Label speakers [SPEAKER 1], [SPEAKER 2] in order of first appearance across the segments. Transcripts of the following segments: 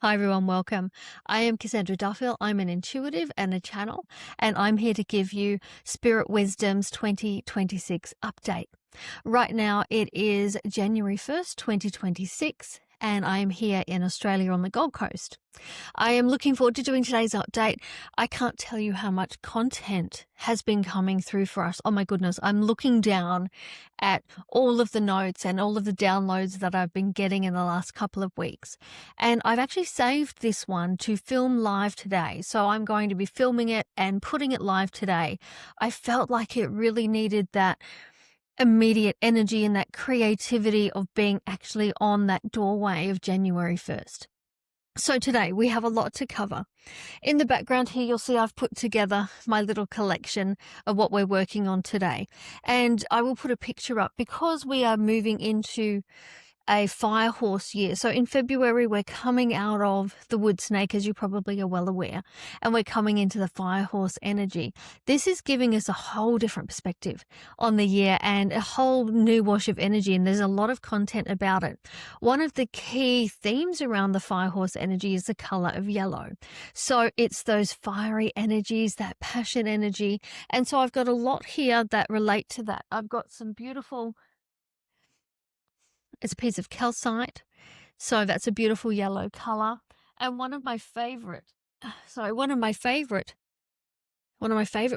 [SPEAKER 1] Hi everyone, welcome. I am Cassandra Duffill. I'm an intuitive and a channel, and I'm here to give you Spirit Wisdom's 2026 update. Right now it is January 1st, 2026, and I am here in Australia on the Gold Coast. I am looking forward to doing today's update. I can't tell you how much content has been coming through for us. Oh my goodness, I'm looking down at all of the notes and all of the downloads that I've been getting in the last couple of weeks. And I've actually saved this one to film live today. So I'm going to be filming it and putting it live today. I felt like it really needed that immediate energy and that creativity of being actually on that doorway of January 1st. So today we have a lot to cover. In the background here, you'll see I've put together my little collection of what we're working on today. And I will put a picture up because we are moving into a fire horse year. So in February, we're coming out of the wood snake, as you probably are well aware, and we're coming into the fire horse energy. This is giving us a whole different perspective on the year and a whole new wash of energy. And there's a lot of content about it. One of the key themes around the fire horse energy is the color of yellow. So it's those fiery energies, that passion energy. And so I've got a lot here that relate to that. I've got some beautiful, it's a piece of calcite, so that's a beautiful yellow color. And one of my favorite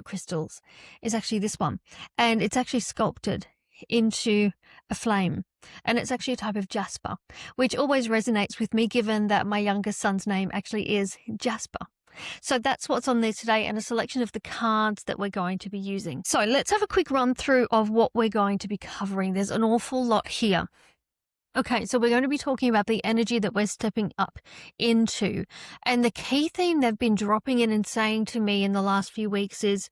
[SPEAKER 1] crystals is actually this one, and it's actually sculpted into a flame, and it's actually a type of jasper, which always resonates with me given that my youngest son's name actually is Jasper. So that's what's on there today, and a selection of the cards that we're going to be using. So let's have a quick run through of what we're going to be covering. There's an awful lot here. Okay, so we're going to be talking about the energy that we're stepping up into. And the key theme they've been dropping in and saying to me in the last few weeks is,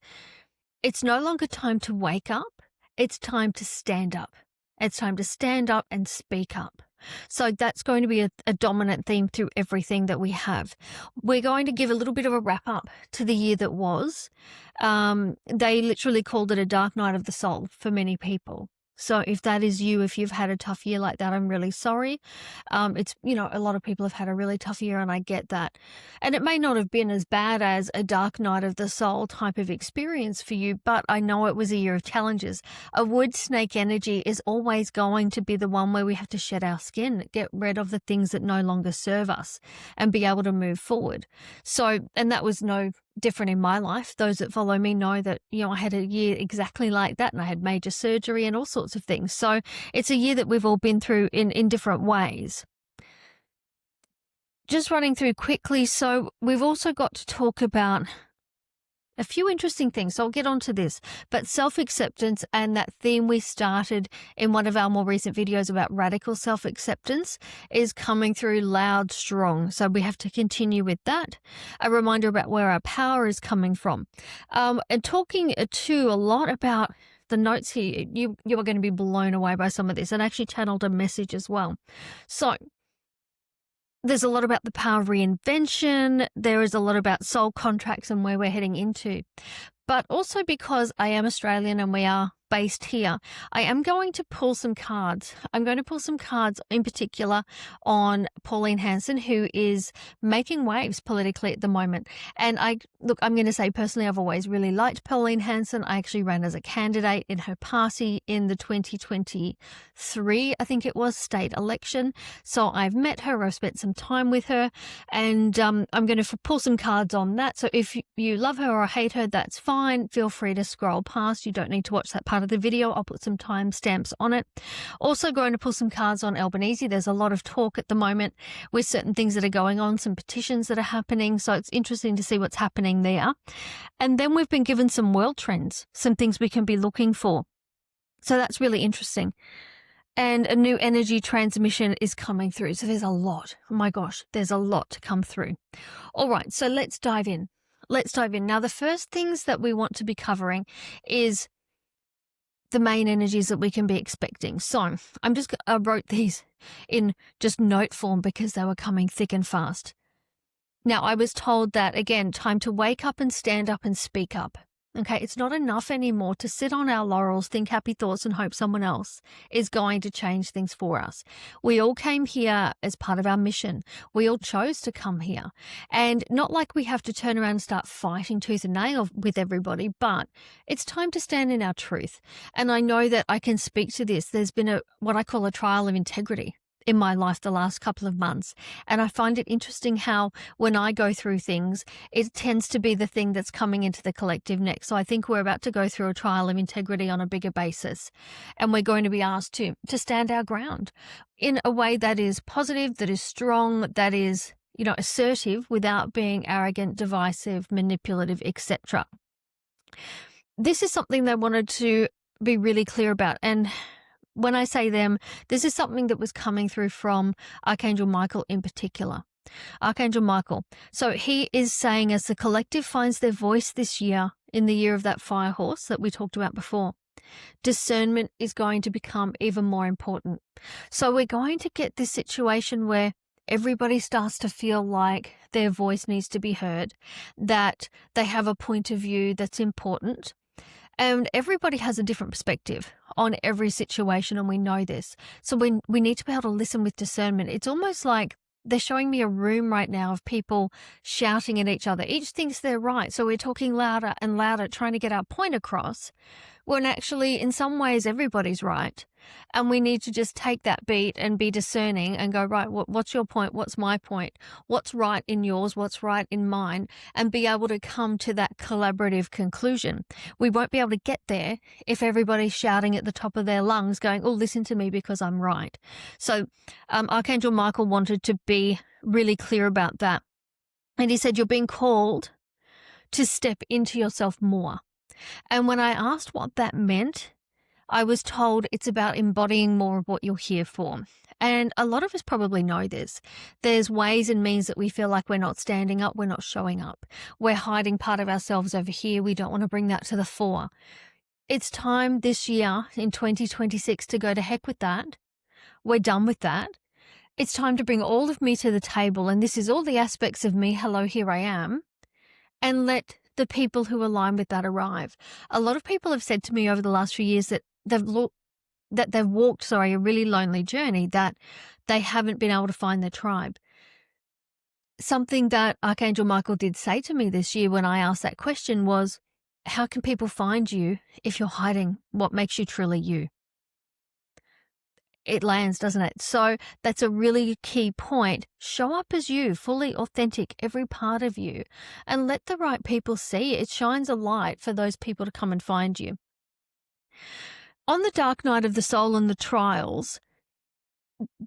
[SPEAKER 1] it's no longer time to wake up, it's time to stand up. It's time to stand up and speak up. So that's going to be a dominant theme through everything that we have. We're going to give a little bit of a wrap up to the year that was. They literally called it a dark night of the soul for many people. So if that is you, if you've had a tough year like that, I'm really sorry. It's, a lot of people have had a really tough year, and I get that. And it may not have been as bad as a dark night of the soul type of experience for you, but I know it was a year of challenges. A wood snake energy is always going to be the one where we have to shed our skin, get rid of the things that no longer serve us, and be able to move forward. So, and that was no different in my life. Those that follow me know that, I had a year exactly like that, and I had major surgery and all sorts of things. So it's a year that we've all been through in different ways. Just running through quickly. So we've also got to talk about a few interesting things. So I'll get onto this, but self-acceptance and that theme we started in one of our more recent videos about radical self-acceptance is coming through loud, strong. So we have to continue with that. A reminder about where our power is coming from. And talking too a lot about the notes here. You are going to be blown away by some of this, and actually channeled a message as well. So there's a lot about the power of reinvention. There is a lot about soul contracts and where we're heading into. But also because I am Australian and we are based here, I am going to pull some cards. I'm going to pull some cards in particular on Pauline Hanson, who is making waves politically at the moment. And I'm going to say personally, I've always really liked Pauline Hanson. I actually ran as a candidate in her party in the 2023, I think it was, state election. So I've met her, I've spent some time with her, and I'm going to pull some cards on that. So if you love her or hate her, that's fine. Feel free to scroll past. You don't need to watch that part of the video. I'll put some timestamps on it. Also going to pull some cards on Albanese. There's a lot of talk at the moment with certain things that are going on, some petitions that are happening. So it's interesting to see what's happening there. And then we've been given some world trends, some things we can be looking for. So that's really interesting. And a new energy transmission is coming through. So there's a lot. Oh my gosh, there's a lot to come through. All right, so let's dive in. Now, the first things that we want to be covering is the main energies that we can be expecting. So I wrote these in just note form because they were coming thick and fast. Now, I was told that, again, time to wake up and stand up and speak up. Okay, it's not enough anymore to sit on our laurels, think happy thoughts, and hope someone else is going to change things for us. We all came here as part of our mission. We all chose to come here. And not like we have to turn around and start fighting tooth and nail with everybody, but it's time to stand in our truth. And I know that I can speak to this. There's been what I call a trial of integrity in my life the last couple of months. And I find it interesting how when I go through things, it tends to be the thing that's coming into the collective next. So I think we're about to go through a trial of integrity on a bigger basis. And we're going to be asked to stand our ground in a way that is positive, that is strong, that is, assertive without being arrogant, divisive, manipulative, etc. This is something they wanted to be really clear about. And when I say them, this is something that was coming through from Archangel Michael in particular. Archangel Michael. So he is saying, as the collective finds their voice this year, in the year of that fire horse that we talked about before, discernment is going to become even more important. So we're going to get this situation where everybody starts to feel like their voice needs to be heard, that they have a point of view that's important. And everybody has a different perspective on every situation, and we know this. So we need to be able to listen with discernment. It's almost like they're showing me a room right now of people shouting at each other. Each thinks they're right. So we're talking louder and louder, trying to get our point across, when actually in some ways everybody's right. And we need to just take that beat and be discerning and go, right, what's your point? What's my point? What's right in yours? What's right in mine? And be able to come to that collaborative conclusion. We won't be able to get there if everybody's shouting at the top of their lungs going, oh, listen to me because I'm right. So Archangel Michael wanted to be really clear about that. And he said, you're being called to step into yourself more. And when I asked what that meant, I was told it's about embodying more of what you're here for. And a lot of us probably know this. There's ways and means that we feel like we're not standing up, we're not showing up. We're hiding part of ourselves over here. We don't want to bring that to the fore. It's time this year in 2026 to go to heck with that. We're done with that. It's time to bring all of me to the table. And this is all the aspects of me. Hello, here I am. And let the people who align with that arrive. A lot of people have said to me over the last few years that they've walked a really lonely journey, that they haven't been able to find their tribe. Something that Archangel Michael did say to me this year when I asked that question was, how can people find you if you're hiding what makes you truly you? It lands, doesn't it? So that's a really key point. Show up as you, fully authentic, every part of you, and let the right people see. It shines a light for those people to come and find you. On the dark night of the soul and the trials,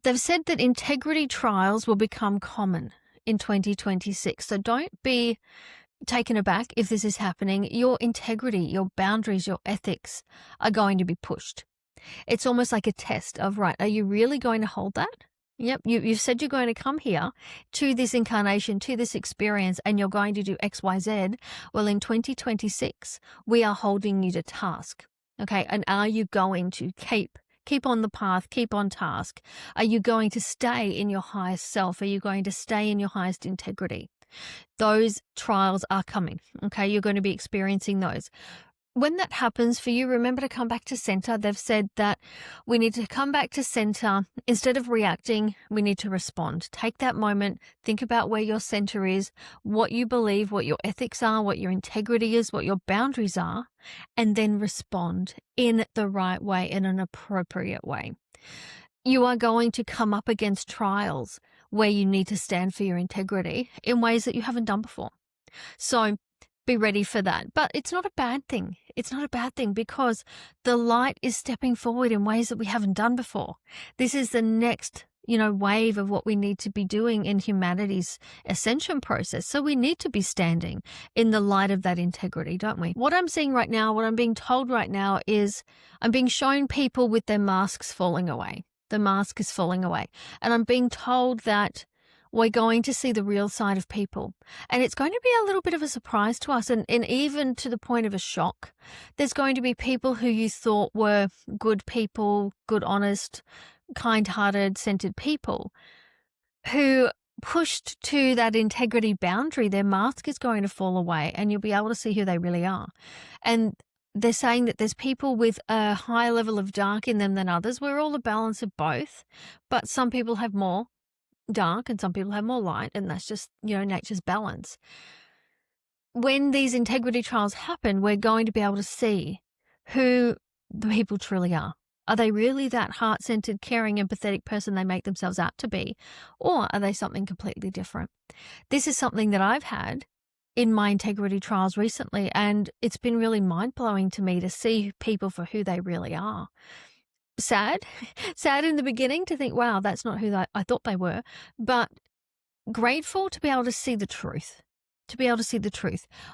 [SPEAKER 1] they've said that integrity trials will become common in 2026. So don't be taken aback if this is happening. Your integrity, your boundaries, your ethics are going to be pushed. It's almost like a test of, right, are you really going to hold that? Yep, you've said you're going to come here to this incarnation, to this experience, and you're going to do X, Y, Z. Well, in 2026, we are holding you to task. Okay, and are you going to keep on the path, keep on task? Are you going to stay in your highest self? Are you going to stay in your highest integrity? Those trials are coming. Okay, you're going to be experiencing those. When that happens for you, remember to come back to center. They've said that we need to come back to center. Instead of reacting, we need to respond. Take that moment, think about where your center is, what you believe, what your ethics are, what your integrity is, what your boundaries are, and then respond in the right way, in an appropriate way. You are going to come up against trials where you need to stand for your integrity in ways that you haven't done before. So be ready for that. But it's not a bad thing. It's not a bad thing because the light is stepping forward in ways that we haven't done before. This is the next, wave of what we need to be doing in humanity's ascension process. So we need to be standing in the light of that integrity, don't we? What I'm seeing right now, what I'm being told right now is I'm being shown people with their masks falling away. The mask is falling away. And I'm being told that we're going to see the real side of people. And it's going to be a little bit of a surprise to us and even to the point of a shock. There's going to be people who you thought were good people, good, honest, kind-hearted, centered people who pushed to that integrity boundary, their mask is going to fall away and you'll be able to see who they really are. And they're saying that there's people with a higher level of dark in them than others. We're all a balance of both, but some people have more dark and some people have more light, and that's just, nature's balance. When these integrity trials happen, we're going to be able to see who the people truly are. Are they really that heart-centered, caring, empathetic person they make themselves out to be? Or are they something completely different? This is something that I've had in my integrity trials recently, and it's been really mind-blowing to me to see people for who they really are. Sad in the beginning to think, wow, that's not who I thought they were, but grateful to be able to see the truth.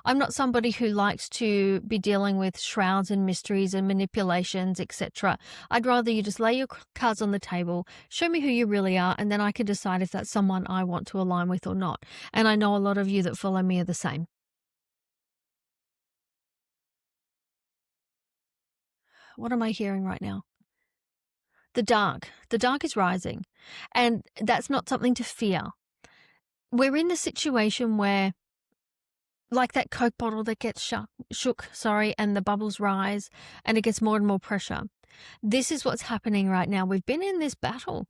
[SPEAKER 1] I'm not somebody who likes to be dealing with shrouds and mysteries and manipulations, etc. I'd rather you just lay your cards on the table, show me who you really are, and then I can decide if that's someone I want to align with or not. And I know a lot of you that follow me are the same. What am I hearing right now? The dark is rising, and that's not something to fear. We're in the situation where, like that Coke bottle that gets shook, and the bubbles rise and it gets more and more pressure. This is what's happening right now. We've been in this battle,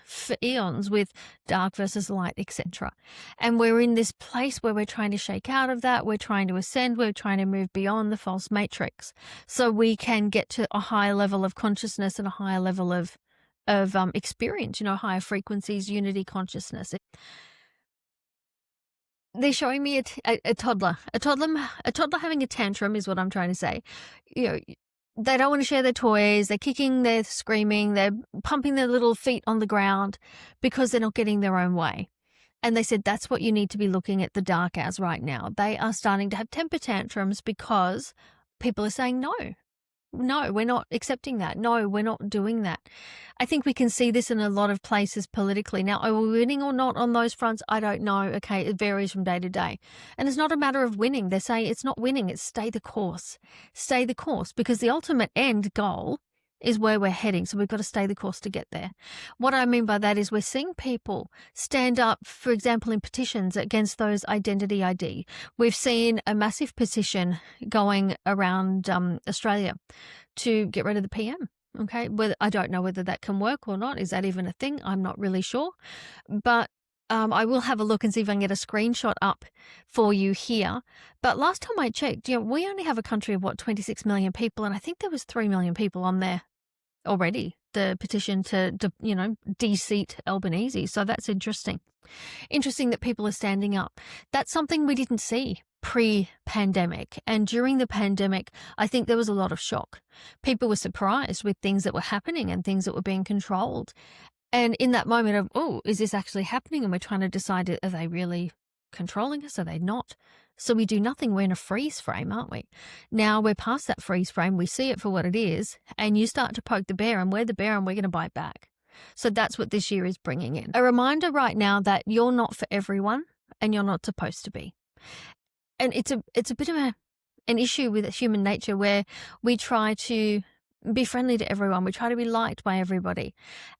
[SPEAKER 1] for eons with dark versus light, etc. And we're in this place where we're trying to shake out of that. We're trying to ascend. We're trying to move beyond the false matrix so we can get to a higher level of consciousness and a higher level of experience, higher frequencies, unity consciousness. They're showing me a toddler having a tantrum is what I'm trying to say. They don't want to share their toys. They're kicking, they're screaming, they're pumping their little feet on the ground because they're not getting their own way. And they said that's what you need to be looking at the dark as right now. They are starting to have temper tantrums because people are saying no, we're not accepting that. No, we're not doing that. I think we can see this in a lot of places politically. Now, are we winning or not on those fronts? I don't know. Okay, it varies from day to day. And it's not a matter of winning. They're saying it's not winning, it's stay the course. Stay the course, because the ultimate end goal is where we're heading. So we've got to stay the course to get there. What I mean by that is we're seeing people stand up, for example, in petitions against those identity ID. We've seen a massive petition going around Australia to get rid of the PM. Okay, I don't know whether that can work or not. Is that even a thing? I'm not really sure. But I will have a look and see if I can get a screenshot up for you here. But last time I checked, we only have a country of 26 million people, and I think there was 3 million people on there already, the petition to de-seat Albanese. So that's interesting. Interesting that people are standing up. That's something we didn't see pre-pandemic. And during the pandemic, I think there was a lot of shock. People were surprised with things that were happening and things that were being controlled. And in that moment of, oh, is this actually happening? And we're trying to decide, are they really controlling us? Are they not? So we do nothing. We're in a freeze frame, aren't we? Now we're past that freeze frame. We see it for what it is. And you start to poke the bear, and we're the bear, and we're going to bite back. So that's what this year is bringing in. A reminder right now that you're not for everyone and you're not supposed to be. And it's a bit of an issue with human nature where we try to be friendly to everyone. We try to be liked by everybody.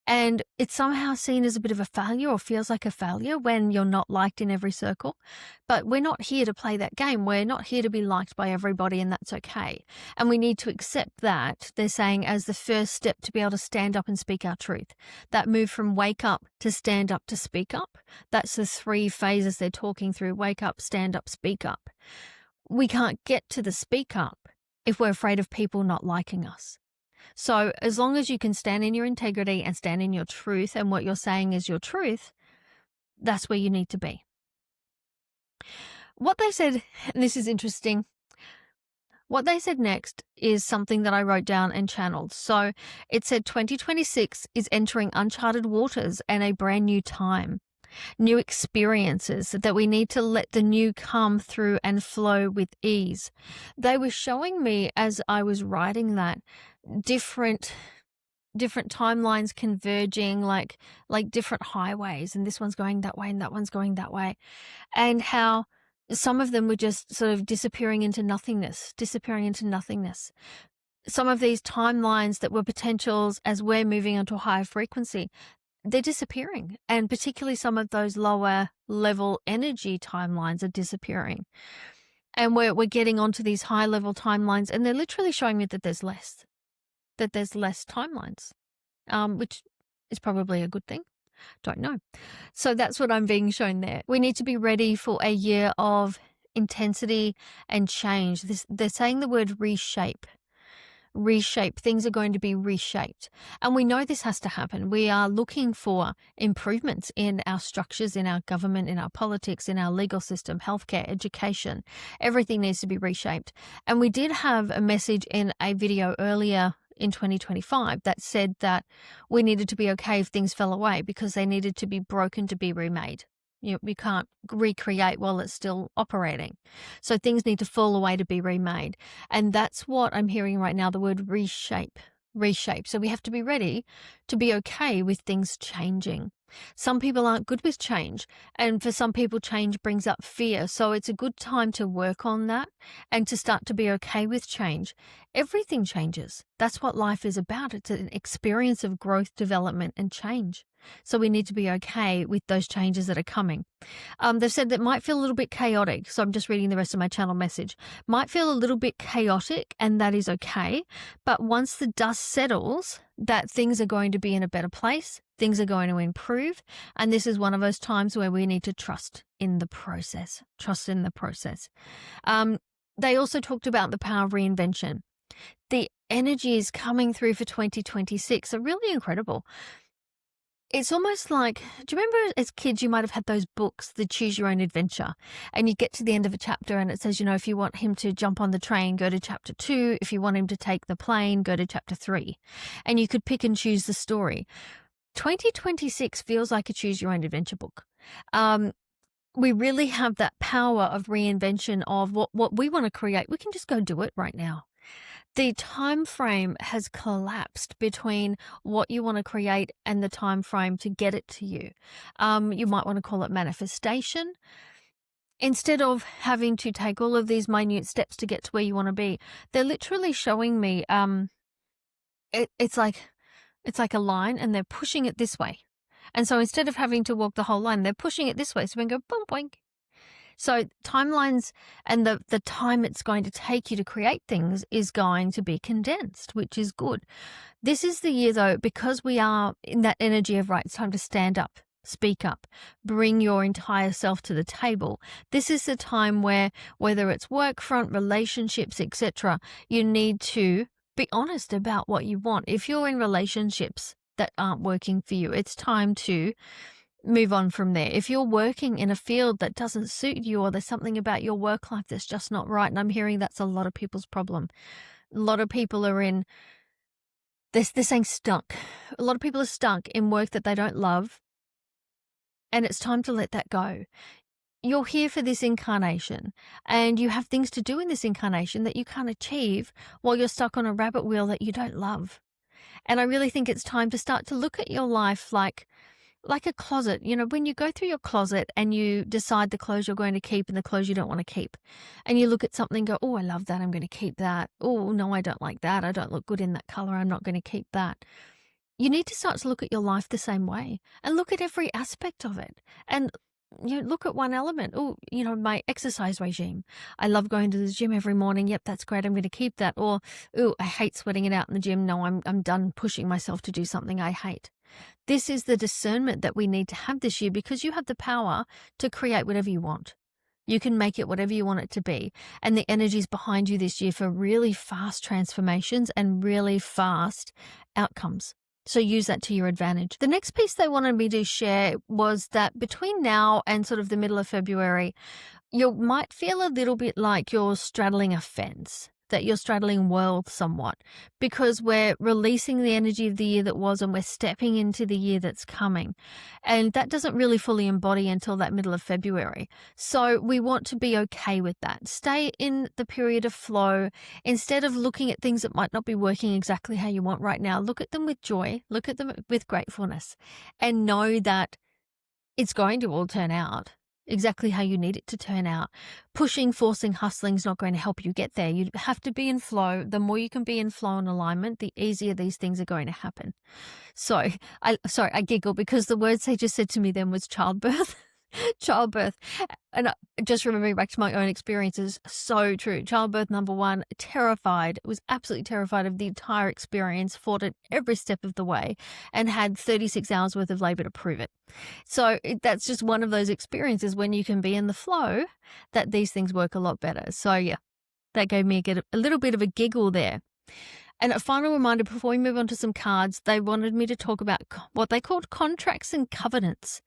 [SPEAKER 1] And it's somehow seen as a bit of a failure, or feels like a failure when you're not liked in every circle. But we're not here to play that game. We're not here to be liked by everybody, and that's okay. And we need to accept that, they're saying, as the first step to be able to stand up and speak our truth. That move from wake up to stand up to speak up. That's the 3 phases they're talking through: wake up, stand up, speak up. We can't get to the speak up if we're afraid of people not liking us. So as long as you can stand in your integrity and stand in your truth, and what you're saying is your truth, that's where you need to be. What they said, and this is interesting, what they said next is something that I wrote down and channeled. So it said 2026 is entering uncharted waters and a brand new time. New experiences, that we need to let the new come through and flow with ease. They were showing me, as I was writing that, different timelines converging, like different highways, and this one's going that way and that one's going that way, and how some of them were just sort of disappearing into nothingness. Some of these timelines that were potentials as we're moving onto a higher frequency, they're disappearing. And particularly some of those lower level energy timelines are disappearing. And we're getting onto these high level timelines, and they're literally showing me that there's less timelines, which is probably a good thing. Don't know. So that's what I'm being shown there. We need to be ready for a year of intensity and change. They're saying the word reshape. Reshape. Things are going to be reshaped. And we know this has to happen. We are looking for improvements in our structures, in our government, in our politics, in our legal system, healthcare, education. Everything needs to be reshaped. And we did have a message in a video earlier in 2025 that said that we needed to be okay if things fell away because they needed to be broken to be remade. We can't recreate while it's still operating. So things need to fall away to be remade. And that's what I'm hearing right now, the word reshape. Reshape. So we have to be ready to be okay with things changing. Some people aren't good with change, and for some people change brings up fear. So it's a good time to work on that and to start to be okay with change. Everything changes. That's what life is about. It's an experience of growth, development, and change. So we need to be okay with those changes that are coming. They've said that might feel a little bit chaotic. So I'm just reading the rest of my channel message. Might feel a little bit chaotic, and that is okay. But once the dust settles, that things are going to be in a better place. Things are going to improve. And this is one of those times where we need to trust in the process. Trust in the process. They also talked about the power of reinvention. The energies coming through for 2026 are really incredible. It's almost like, do you remember as kids you might have had those books, the Choose Your Own Adventure, and you get to the end of a chapter and it says, if you want him to jump on the train, go to chapter 2. If you want him to take the plane, go to chapter 3. And you could pick and choose the story. 2026 feels like a Choose Your Own Adventure book. We really have that power of reinvention of what we want to create. We can just go do it right now. The time frame has collapsed between what you want to create and the time frame to get it to you. You might want to call it manifestation. Instead of having to take all of these minute steps to get to where you want to be, they're literally showing me it's like a line, and they're pushing it this way. And so instead of having to walk the whole line, they're pushing it this way. So we can go boom, boink. So timelines and the time it's going to take you to create things is going to be condensed, which is good. This is the year, though, because we are in that energy of, right, it's time to stand up, speak up, bring your entire self to the table. This is the time where, whether it's work front, relationships, etc., you need to be honest about what you want. If you're in relationships that aren't working for you, it's time to move on from there. If you're working in a field that doesn't suit you, or there's something about your work life that's just not right, and I'm hearing that's a lot of people's problem. A lot of people are in, they're saying stuck. A lot of people are stuck in work that they don't love, and it's time to let that go. You're here for this incarnation, and you have things to do in this incarnation that you can't achieve while you're stuck on a rabbit wheel that you don't love. And I really think it's time to start to look at your life like a closet. When you go through your closet and you decide the clothes you're going to keep and the clothes you don't want to keep, and you look at something and go, oh, I love that, I'm going to keep that. Oh, no, I don't like that. I don't look good in that color. I'm not going to keep that. You need to start to look at your life the same way and look at every aspect of it. And look at one element. Oh, my exercise regime. I love going to the gym every morning. Yep, that's great. I'm going to keep that. Or, oh, I hate sweating it out in the gym. No, I'm done pushing myself to do something I hate. This is the discernment that we need to have this year, because you have the power to create whatever you want. You can make it whatever you want it to be. And the energy's behind you this year for really fast transformations and really fast outcomes. So use that to your advantage. The next piece they wanted me to share was that between now and sort of the middle of February, you might feel a little bit like you're straddling a fence, that you're straddling worlds somewhat, because we're releasing the energy of the year that was and we're stepping into the year that's coming. And that doesn't really fully embody until that middle of February. So we want to be okay with that. Stay in the period of flow. Instead of looking at things that might not be working exactly how you want right now, look at them with joy, look at them with gratefulness, and know that it's going to all turn out. exactly how you need it to turn out. Pushing, forcing, hustling is not going to help you get there. You have to be in flow. The more you can be in flow and alignment, the easier these things are going to happen. So I giggle because the words they just said to me then was childbirth. Childbirth. And just remembering back to my own experiences, so true. Childbirth number 1, terrified, was absolutely terrified of the entire experience, fought it every step of the way, and had 36 hours worth of labor to prove it. So that's just one of those experiences when you can be in the flow that these things work a lot better. So yeah, that gave me a little bit of a giggle there. And a final reminder before we move on to some cards, they wanted me to talk about what they called contracts and covenants.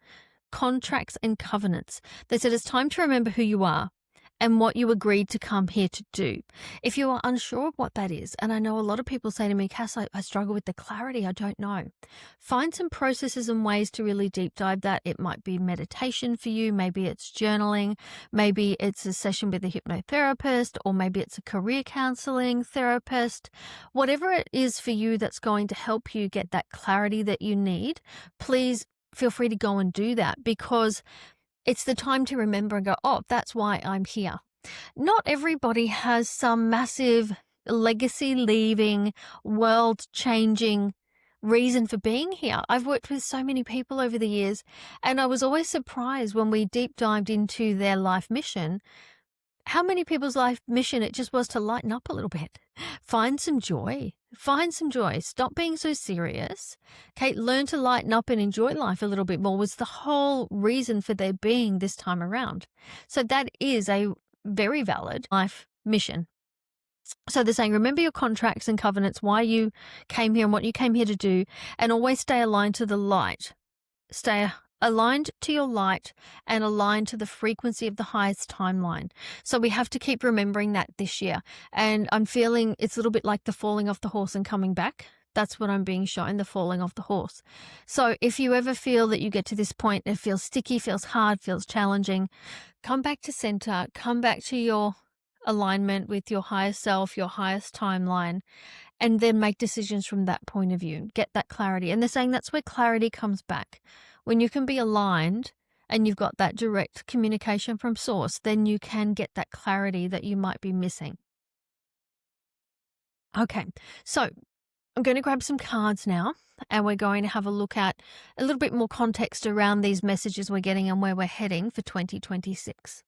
[SPEAKER 1] Contracts and covenants. They said it's time to remember who you are and what you agreed to come here to do. If you are unsure of what that is, and I know a lot of people say to me, Cass, I struggle with the clarity, I don't know. Find some processes and ways to really deep dive that. It might be meditation for you, maybe it's journaling, maybe it's a session with a hypnotherapist, or maybe it's a career counseling therapist. Whatever it is for you that's going to help you get that clarity that you need, please feel free to go and do that, because it's the time to remember and go, oh, that's why I'm here. Not everybody has some massive legacy-leaving, world-changing reason for being here. I've worked with so many people over the years, and I was always surprised when we deep dived into their life mission, how many people's life mission it just was to lighten up a little bit. Find some joy. Find some joy. Stop being so serious. Okay, learn to lighten up and enjoy life a little bit more was the whole reason for their being this time around. So that is a very valid life mission. So they're saying, remember your contracts and covenants, why you came here and what you came here to do, and always stay aligned to the light. Stay aligned to your light and aligned to the frequency of the highest timeline. So we have to keep remembering that this year. And I'm feeling it's a little bit like the falling off the horse and coming back. That's what I'm being shown, the falling off the horse. So if you ever feel that you get to this point, it feels sticky, feels hard, feels challenging, come back to center, come back to your alignment with your higher self, your highest timeline, and then make decisions from that point of view. Get that clarity. And they're saying that's where clarity comes back. When you can be aligned and you've got that direct communication from source, then you can get that clarity that you might be missing. Okay, so I'm going to grab some cards now, and we're going to have a look at a little bit more context around these messages we're getting and where we're heading for 2026.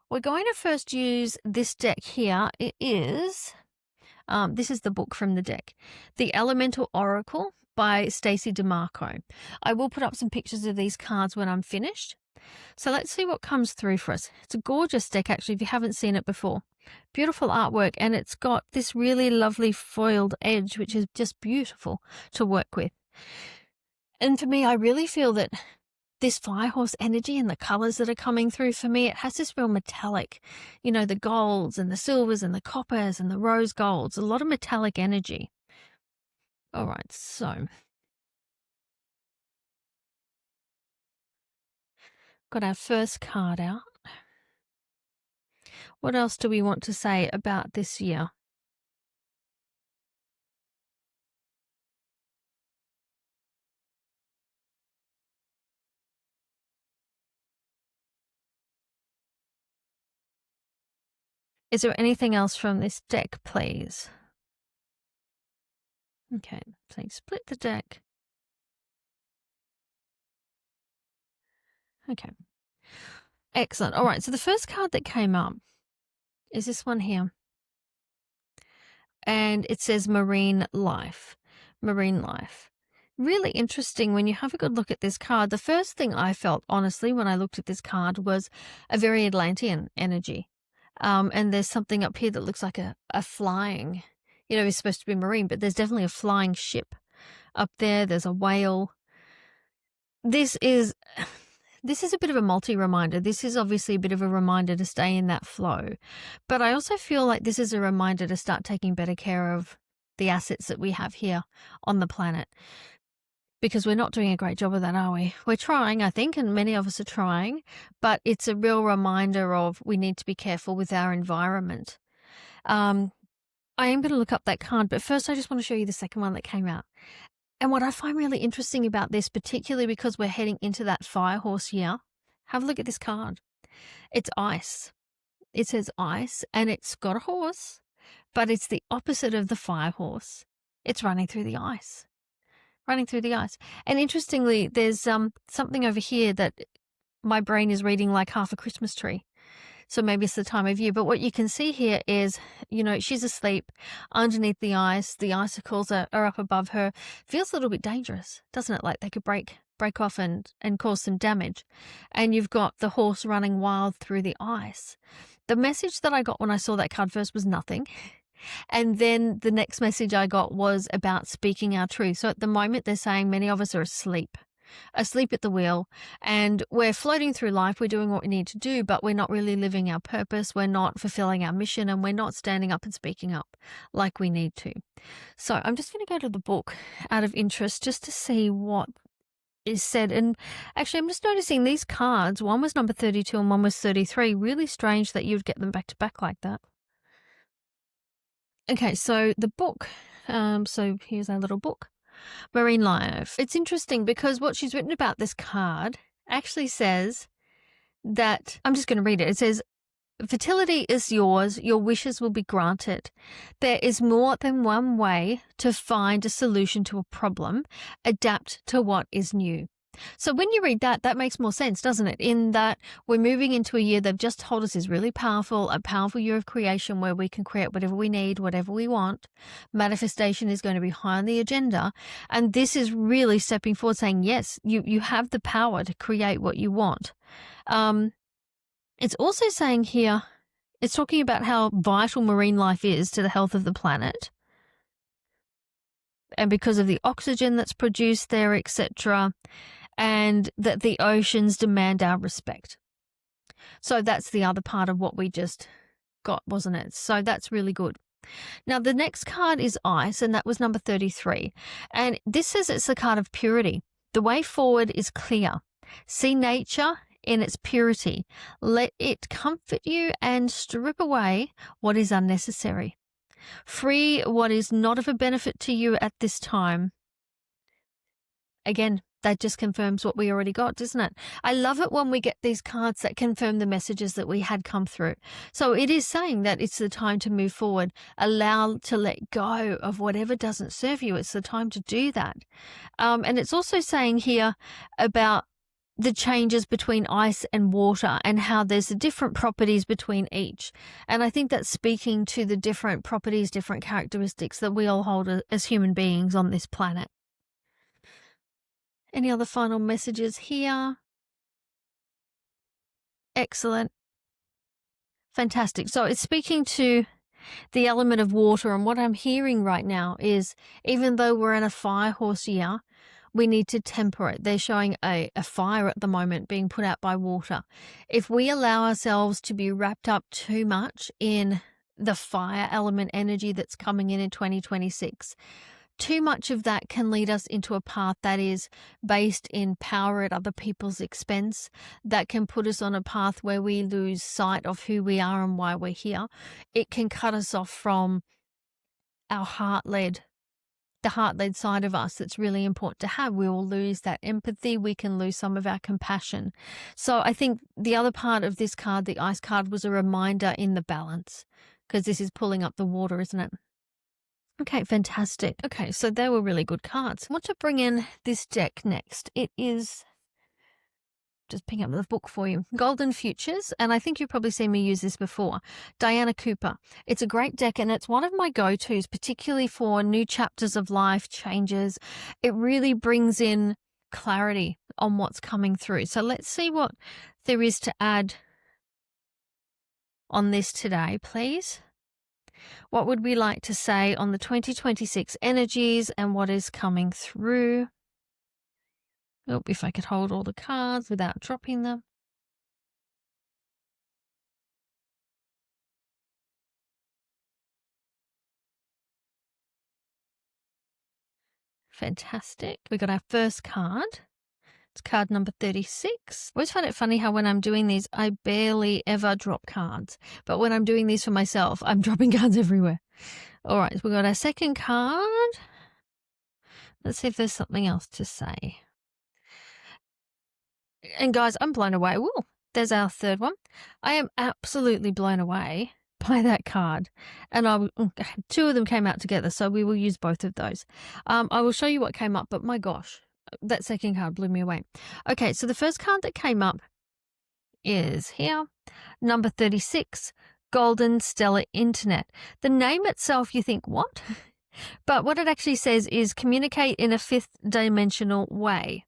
[SPEAKER 1] We're going to first use this deck here. It is, this is the book from the deck, The Elemental Oracle by Stacey DeMarco. I will put up some pictures of these cards when I'm finished. So let's see what comes through for us. It's a gorgeous deck, actually, if you haven't seen it before. Beautiful artwork, and it's got this really lovely foiled edge, which is just beautiful to work with. And for me, I really feel that this fire horse energy and the colors that are coming through for me, it has this real metallic, you know, the golds and the silvers and the coppers and the rose golds, a lot of metallic energy. All right, so got our first card out. What else do we want to say about this year? Is there anything else from this deck, please? Okay, so you split the deck. Okay. Excellent. All right, so the first card that came up is this one here. And it says marine life. Marine life. Really interesting when you have a good look at this card. The first thing I felt, honestly, when I looked at this card was a very Atlantean energy. And there's something up here that looks like a flying, you know, it's supposed to be marine, but there's definitely a flying ship up there. There's a whale. This is a bit of a multi-reminder. This is obviously a bit of a reminder to stay in that flow. But I also feel like this is a reminder to start taking better care of the assets that we have here on the planet. Because we're not doing a great job of that, are we? We're trying, I think, and many of us are trying, but it's a real reminder of we need to be careful with our environment. I am going to look up that card, but first I just want to show you the second one that came out. And what I find really interesting about this, particularly because we're heading into that fire horse year, have a look at this card. It's ice. It says ice and it's got a horse, but it's the opposite of the fire horse. It's running through the ice. Running through the ice. And interestingly, there's something over here that my brain is reading like half a Christmas tree. So maybe it's the time of year. But what you can see here is, she's asleep underneath the ice. The icicles are up above her. Feels a little bit dangerous, doesn't it? Like they could break off and cause some damage. And you've got the horse running wild through the ice. The message that I got when I saw that card first was nothing. And then the next message I got was about speaking our truth. So at the moment, they're saying many of us are asleep at the wheel, and we're floating through life. We're doing what we need to do, but we're not really living our purpose. We're not fulfilling our mission, and we're not standing up and speaking up like we need to. So I'm just going to go to the book out of interest just to see what is said. And actually, I'm just noticing these cards, one was number 32 and one was 33. Really strange that you'd get them back to back like that. Okay, so the book, so here's our little book, Marine Life. It's interesting because what she's written about this card actually says that, I'm just going to read it. It says, fertility is yours. Your wishes will be granted. There is more than one way to find a solution to a problem. Adapt to what is new. So when you read that, that makes more sense, doesn't it? In that we're moving into a year they've just told us is really powerful, a powerful year of creation where we can create whatever we need, whatever we want. Manifestation is going to be high on the agenda. And this is really stepping forward saying, yes, you have the power to create what you want. It's also saying here, it's talking about how vital marine life is to the health of the planet. And because of the oxygen that's produced there, etc., and that the oceans demand our respect. So that's the other part of what we just got, wasn't it? So that's really good. Now, the next card is ice, and that was number 33. And this says it's a card of purity. The way forward is clear. See nature in its purity. Let it comfort you and strip away what is unnecessary. Free what is not of a benefit to you at this time. Again, that just confirms what we already got, doesn't it? I love it when we get these cards that confirm the messages that we had come through. So it is saying that it's the time to move forward, allow to let go of whatever doesn't serve you. It's the time to do that. And it's also saying here about the changes between ice and water and how there's the different properties between each. And I think that's speaking to the different properties, different characteristics that we all hold as human beings on this planet. Any other final messages here? Excellent. Fantastic. So it's speaking to the element of water, and what I'm hearing right now is even though we're in a fire horse year, we need to temper it. They're showing a fire at the moment being put out by water. If we allow ourselves to be wrapped up too much in the fire element energy that's coming in 2026, too much of that can lead us into a path that is based in power at other people's expense. That can put us on a path where we lose sight of who we are and why we're here. It can cut us off from our the heart-led side of us that's really important to have. We will lose that empathy. We can lose some of our compassion. So I think the other part of this card, the ice card, was a reminder in the balance, because this is pulling up the water, isn't it? Okay, fantastic. Okay, so they were really good cards. I want to bring in this deck next. It is, just picking up the book for you, Golden Futures, and I think you've probably seen me use this before. Diana Cooper. It's a great deck, and it's one of my go-tos, particularly for new chapters of life, changes. It really brings in clarity on what's coming through. So let's see what there is to add on this today, please. What would we like to say on the 2026 energies and what is coming through? Oh, if I could hold all the cards without dropping them. Fantastic. We got our first card. It's card number 36. I always find it funny how when I'm doing these, I barely ever drop cards. But when I'm doing these for myself, I'm dropping cards everywhere. All right, we got our second card. Let's see if there's something else to say. And guys, I'm blown away. Woo, there's our third one. I am absolutely blown away by that card. And two of them came out together, so we will use both of those. I will show you what came up, but my gosh, that second card blew me away. Okay, so the first card that came up is here, number 36, Golden Stellar Internet. The name itself, you think, what? But what it actually says is communicate in a fifth dimensional way.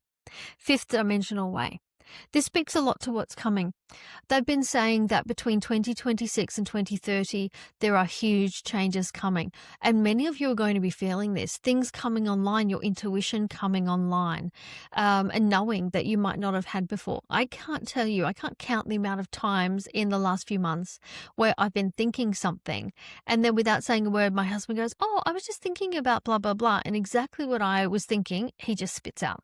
[SPEAKER 1] Fifth dimensional way. This speaks a lot to what's coming. They've been saying that between 2026 and 2030, there are huge changes coming. And many of you are going to be feeling this. Things coming online, your intuition coming online, and knowing that you might not have had before. I can't tell you, I can't count the amount of times in the last few months where I've been thinking something. And then without saying a word, my husband goes, oh, I was just thinking about blah, blah, blah. And exactly what I was thinking, he just spits out.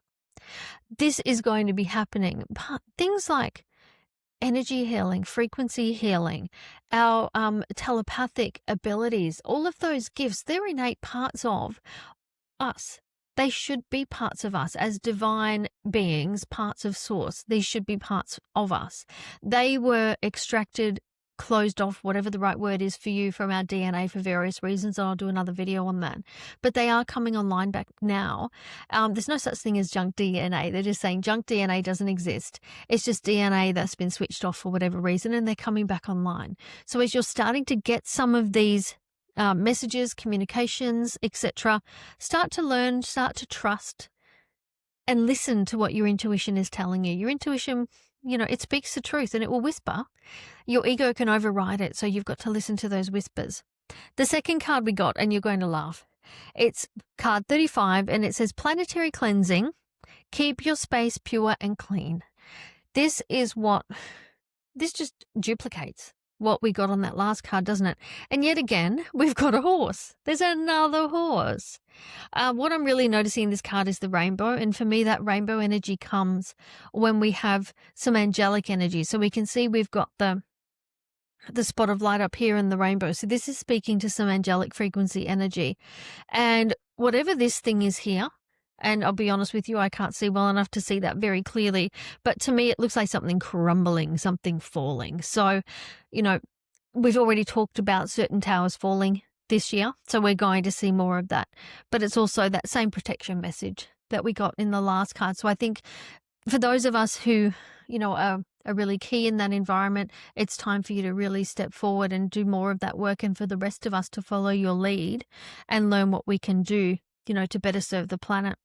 [SPEAKER 1] This is going to be happening. Things like energy healing, frequency healing, our telepathic abilities, all of those gifts, they're innate parts of us. They should be parts of us as divine beings, parts of source. These should be parts of us. They were extracted, closed off, whatever the right word is for you, from our DNA for various reasons. I'll do another video on that. But they are coming online back now. There's no such thing as junk DNA. They're just saying junk DNA doesn't exist. It's just DNA that's been switched off for whatever reason, and they're coming back online. So as you're starting to get some of these messages, communications, etc., start to learn, start to trust, and listen to what your intuition is telling you. Your intuition, it speaks the truth, and it will whisper. Your ego can override it, so you've got to listen to those whispers. The second card we got, and you're going to laugh, it's card 35, and it says planetary cleansing. Keep your space pure and clean. This just duplicates what we got on that last card, doesn't it? And yet again, we've got a horse. There's another horse. What I'm really noticing in this card is the rainbow. And for me, that rainbow energy comes when we have some angelic energy. So we can see we've got the spot of light up here in the rainbow. So this is speaking to some angelic frequency energy. And whatever this thing is here, and I'll be honest with you, I can't see well enough to see that very clearly. But to me, it looks like something crumbling, something falling. So, we've already talked about certain towers falling this year. So we're going to see more of that. But it's also that same protection message that we got in the last card. So I think for those of us who, are really key in that environment, it's time for you to really step forward and do more of that work. And for the rest of us to follow your lead and learn what we can do, to better serve the planet.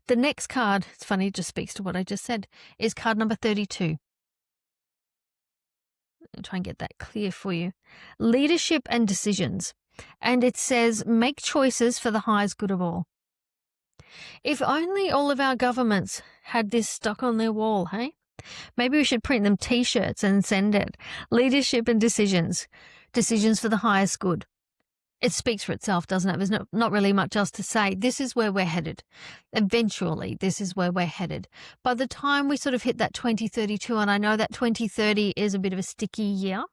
[SPEAKER 1] The next card, it's funny, it just speaks to what I just said, is card number 32. I'll try and get that clear for you. Leadership and decisions. And it says, make choices for the highest good of all. If only all of our governments had this stuck on their wall, hey? Maybe we should print them t-shirts and send it. Leadership and decisions. Decisions for the highest good. It speaks for itself, doesn't it? There's not really much else to say. This is where we're headed. Eventually, this is where we're headed. By the time we sort of hit that 2032, and I know that 2030 is a bit of a sticky year,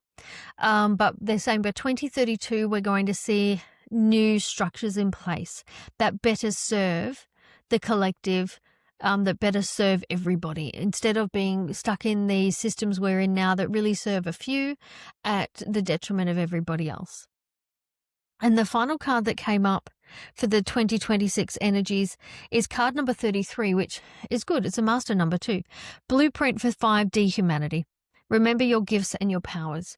[SPEAKER 1] but they're saying by 2032, we're going to see new structures in place that better serve the collective, that better serve everybody, instead of being stuck in these systems we're in now that really serve a few at the detriment of everybody else. And the final card that came up for the 2026 energies is card number 33, which is good. It's a master number too. Blueprint for 5D humanity. Remember your gifts and your powers.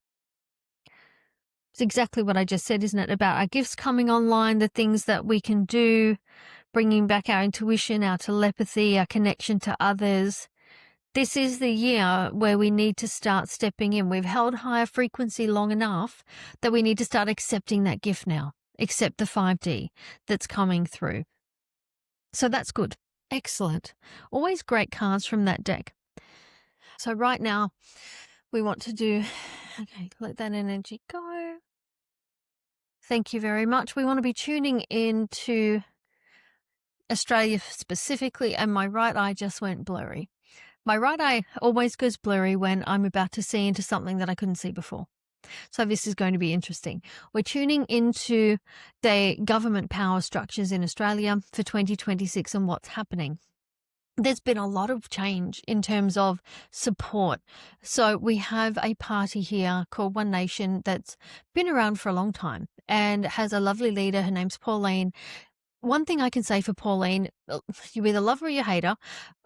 [SPEAKER 1] It's exactly what I just said, isn't it? About our gifts coming online, the things that we can do, bringing back our intuition, our telepathy, our connection to others. This is the year where we need to start stepping in. We've held higher frequency long enough that we need to start accepting that gift now. Accept the 5D that's coming through. So that's good. Excellent. Always great cards from that deck. So right now we want to do, okay, let that energy go. Thank you very much. We want to be tuning into Australia specifically, and my right eye just went blurry. My right eye always goes blurry when I'm about to see into something that I couldn't see before. So this is going to be interesting. We're tuning into the government power structures in Australia for 2026 and what's happening. There's been a lot of change in terms of support. So we have a party here called One Nation that's been around for a long time and has a lovely leader. Her name's Pauline. One thing I can say for Pauline, you either love her or you hate her.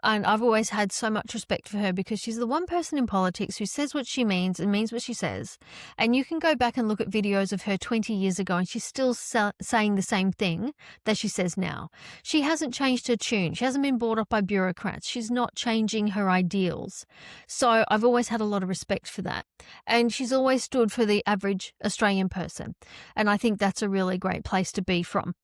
[SPEAKER 1] And I've always had so much respect for her because she's the one person in politics who says what she means and means what she says. And you can go back and look at videos of her 20 years ago and she's still saying the same thing that she says now. She hasn't changed her tune. She hasn't been brought up by bureaucrats. She's not changing her ideals. So I've always had a lot of respect for that. And she's always stood for the average Australian person. And I think that's a really great place to be from.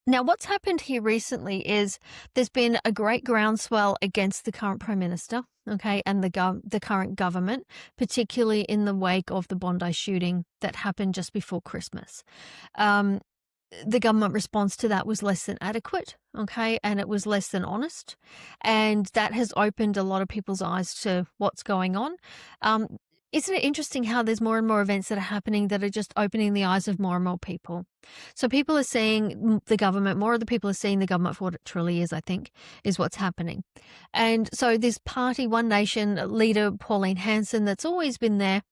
[SPEAKER 1] Now, what's happened here recently is there's been a great groundswell against the current Prime Minister, okay, and the current government, particularly in the wake of the Bondi shooting that happened just before Christmas. The government response to that was less than adequate, okay, and it was less than honest, and that has opened a lot of people's eyes to what's going on. Isn't it interesting how there's more and more events that are happening that are just opening the eyes of more and more people? So people are seeing the government, more of the people are seeing the government for what it truly is, I think, is what's happening. And so this party, One Nation leader, Pauline Hanson, that's always been there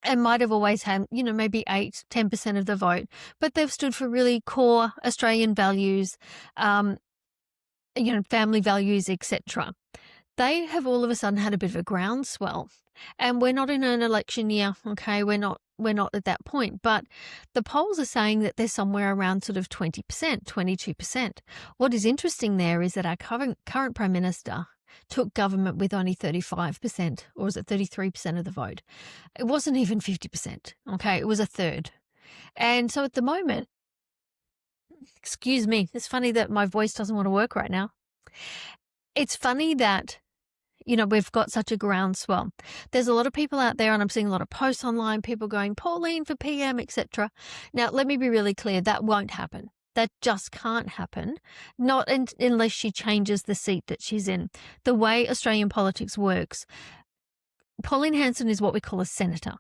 [SPEAKER 1] and might have always had, maybe 8-10% of the vote, but they've stood for really core Australian values, family values, etc. They have all of a sudden had a bit of a groundswell. And we're not in an election year, okay? We're not at that point. But the polls are saying that they're somewhere around sort of 20%, 22%. What is interesting there is that our current Prime Minister took government with only 35%, or was it 33% of the vote? It wasn't even 50%, okay? It was a third. And so at the moment, excuse me, it's funny that my voice doesn't want to work right now. It's funny that we've got such a groundswell. There's a lot of people out there, and I'm seeing a lot of posts online, people going, Pauline for PM, etc. Now, let me be really clear, that won't happen. That just can't happen, not unless she changes the seat that she's in. The way Australian politics works, Pauline Hanson is what we call a senator.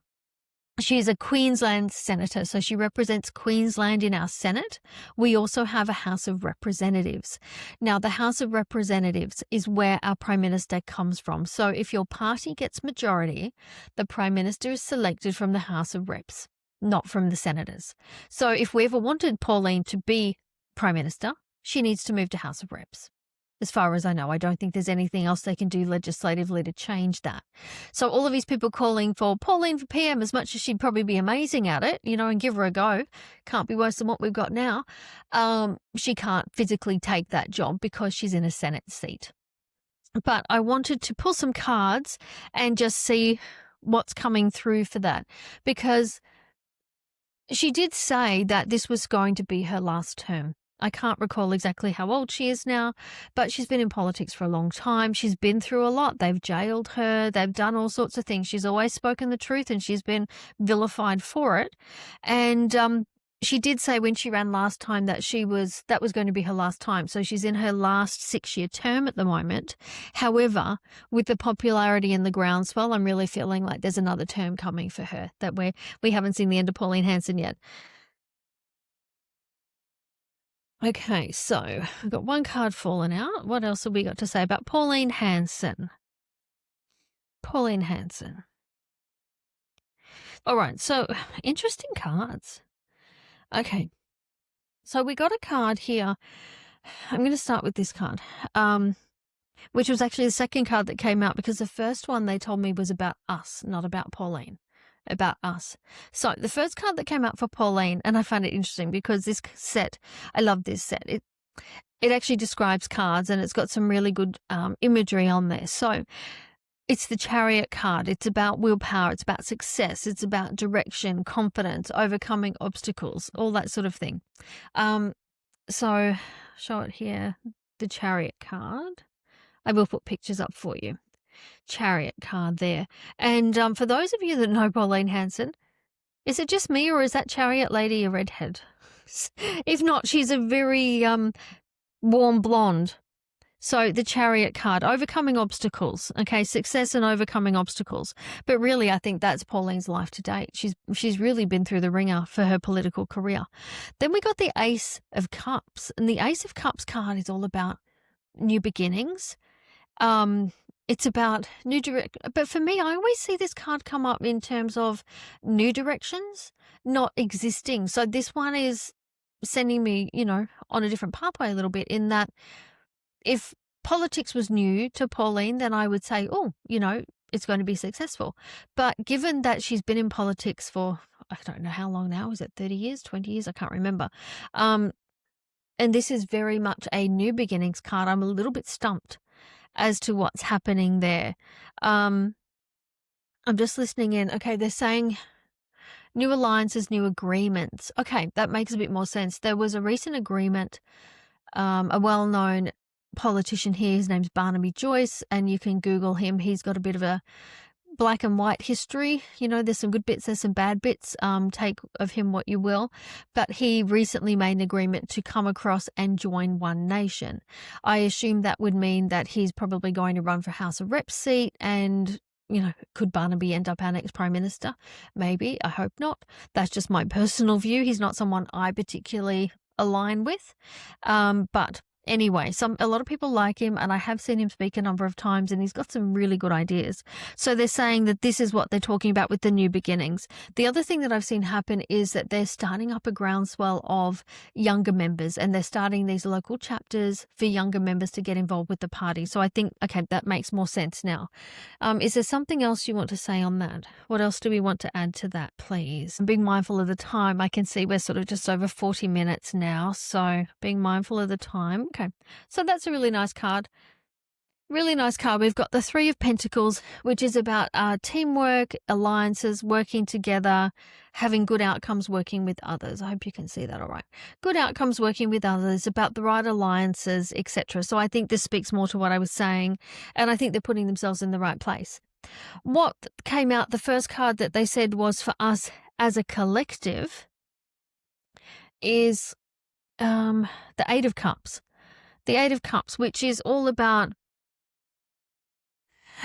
[SPEAKER 1] She's a Queensland senator, so she represents Queensland in our Senate. We also have a House of Representatives. Now, the House of Representatives is where our Prime Minister comes from. So if your party gets majority, the Prime Minister is selected from the House of Reps, not from the senators. So if we ever wanted Pauline to be Prime Minister, she needs to move to House of Reps. As far as I know, I don't think there's anything else they can do legislatively to change that. So all of these people calling for Pauline for PM, as much as she'd probably be amazing at it, and give her a go, can't be worse than what we've got now, she can't physically take that job because she's in a Senate seat. But I wanted to pull some cards and just see what's coming through for that, because she did say that this was going to be her last term. I can't recall exactly how old she is now, but she's been in politics for a long time. She's been through a lot. They've jailed her. They've done all sorts of things. She's always spoken the truth, and she's been vilified for it. And she did say when she ran last time that that was going to be her last time. So she's in her last 6-year term at the moment. However, with the popularity and the groundswell, I'm really feeling like there's another term coming for her, that we haven't seen the end of Pauline Hanson yet. Okay, so I've got one card fallen out. What else have we got to say about Pauline Hanson? Pauline Hanson. All right, so interesting cards. Okay, so we got a card here. I'm going to start with this card, which was actually the second card that came out, because the first one they told me was about us, not about Pauline. About us. So the first card that came out for Pauline, and I find it interesting because this set, I love this set. It actually describes cards, and it's got some really good imagery on there. So it's the Chariot card. It's about willpower. It's about success. It's about direction, confidence, overcoming obstacles, all that sort of thing. So show it here, the Chariot card. I will put pictures up for you. Chariot card there. And for those of you that know Pauline Hanson, is it just me, or is that Chariot lady a redhead? If not, she's a very warm blonde. So the Chariot card, overcoming obstacles, okay, success and overcoming obstacles. But really, I think that's Pauline's life to date. She's really been through the ringer for her political career. Then we got the Ace of Cups, and the Ace of Cups card is all about new beginnings. It's about new but for me, I always see this card come up in terms of new directions, not existing. So this one is sending me, on a different pathway a little bit, in that if politics was new to Pauline, then I would say, it's going to be successful. But given that she's been in politics for, I don't know how long now, is it 30 years, 20 years? I can't remember. And this is very much a new beginnings card. I'm a little bit stumped as to what's happening there. I'm just listening in. Okay, they're saying new alliances, new agreements. Okay, that makes a bit more sense. There was a recent agreement, a well-known politician here, his name's Barnaby Joyce, and you can Google him. He's got a bit of a black and white history. There's some good bits, there's some bad bits. Take of him what you will. But he recently made an agreement to come across and join One Nation. I assume that would mean that he's probably going to run for House of Reps seat, and could Barnaby end up our next Prime Minister? Maybe. I hope not. That's just my personal view. He's not someone I particularly align with. But anyway, a lot of people like him, and I have seen him speak a number of times, and he's got some really good ideas. So they're saying that this is what they're talking about with the new beginnings. The other thing that I've seen happen is that they're starting up a groundswell of younger members, and they're starting these local chapters for younger members to get involved with the party. So I think, okay, that makes more sense now. Is there something else you want to say on that? What else do we want to add to that, please? I'm being mindful of the time. I can see we're sort of just over 40 minutes now, so being mindful of the time. Okay, so that's a really nice card. Really nice card. We've got the Three of Pentacles, which is about teamwork, alliances, working together, having good outcomes, working with others. I hope you can see that all right. Good outcomes, working with others, about the right alliances, etc. So I think this speaks more to what I was saying, and I think they're putting themselves in the right place. What came out, the first card that they said was for us as a collective, is the Eight of Cups. The Eight of Cups, which is all about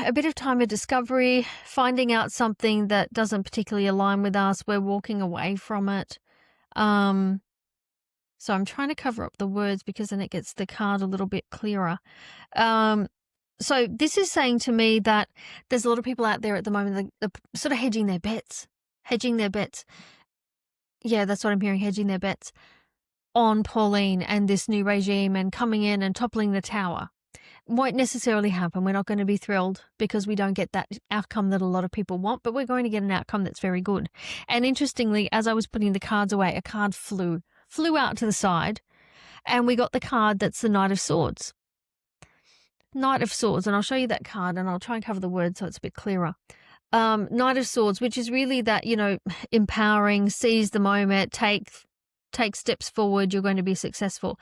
[SPEAKER 1] a bit of time of discovery, finding out something that doesn't particularly align with us. We're walking away from it. So I'm trying to cover up the words because then it gets the card a little bit clearer. So this is saying to me that there's a lot of people out there at the moment that are sort of hedging their bets. Yeah, that's what I'm hearing, hedging their bets on Pauline and this new regime and coming in and toppling the tower. Won't necessarily happen. We're not going to be thrilled because we don't get that outcome that a lot of people want, but we're going to get an outcome that's very good. And interestingly, as I was putting the cards away, a card flew out to the side, and we got the card that's the Knight of Swords. Knight of Swords, and I'll show you that card, and I'll try and cover the words so it's a bit clearer. Knight of Swords, which is really that, empowering, seize the moment, take steps forward, you're going to be successful.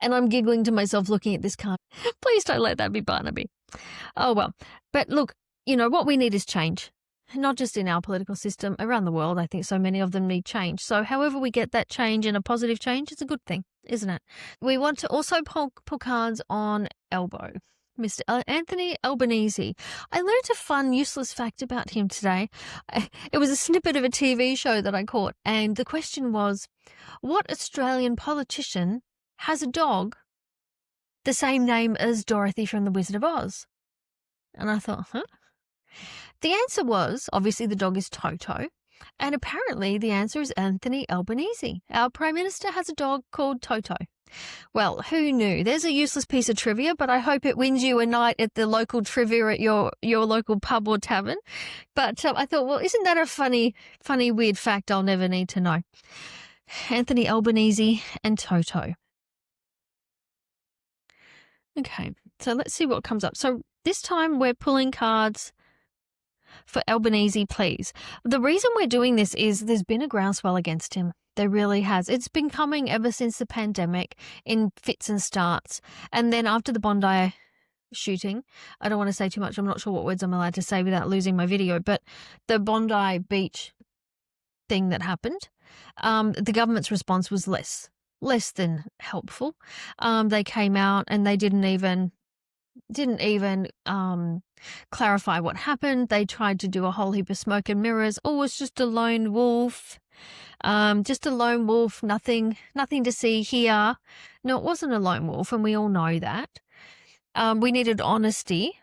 [SPEAKER 1] And I'm giggling to myself looking at this card. Please don't let that be Barnaby. Oh, well. But look, what we need is change. Not just in our political system, around the world. I think so many of them need change. So however we get that change and a positive change, it's a good thing, isn't it? We want to also pull cards on Elbow. Mr. Anthony Albanese. I learned a fun, useless fact about him today. It was a snippet of a TV show that I caught, and the question was, what Australian politician has a dog the same name as Dorothy from The Wizard of Oz? And I thought, The answer was, obviously the dog is Toto, and apparently the answer is Anthony Albanese. Our Prime Minister has a dog called Toto. Well, who knew? There's a useless piece of trivia, but I hope it wins you a night at the local trivia at your local pub or tavern. But I thought, well, isn't that a funny, weird fact I'll never need to know? Anthony Albanese and Toto. Okay, so let's see what comes up. So this time we're pulling cards for Albanese, please. The reason we're doing this is there's been a groundswell against him. There really has. It's been coming ever since the pandemic in fits and starts. And then after the Bondi shooting, I don't want to say too much. I'm not sure what words I'm allowed to say without losing my video, but the Bondi Beach thing that happened, the government's response was less than helpful. They came out and they didn't even didn't even clarify what happened. They tried to do a whole heap of smoke and mirrors. Oh, it's just a lone wolf. Just a lone wolf, nothing to see here. No, it wasn't a lone wolf, and we all know that. We needed honesty,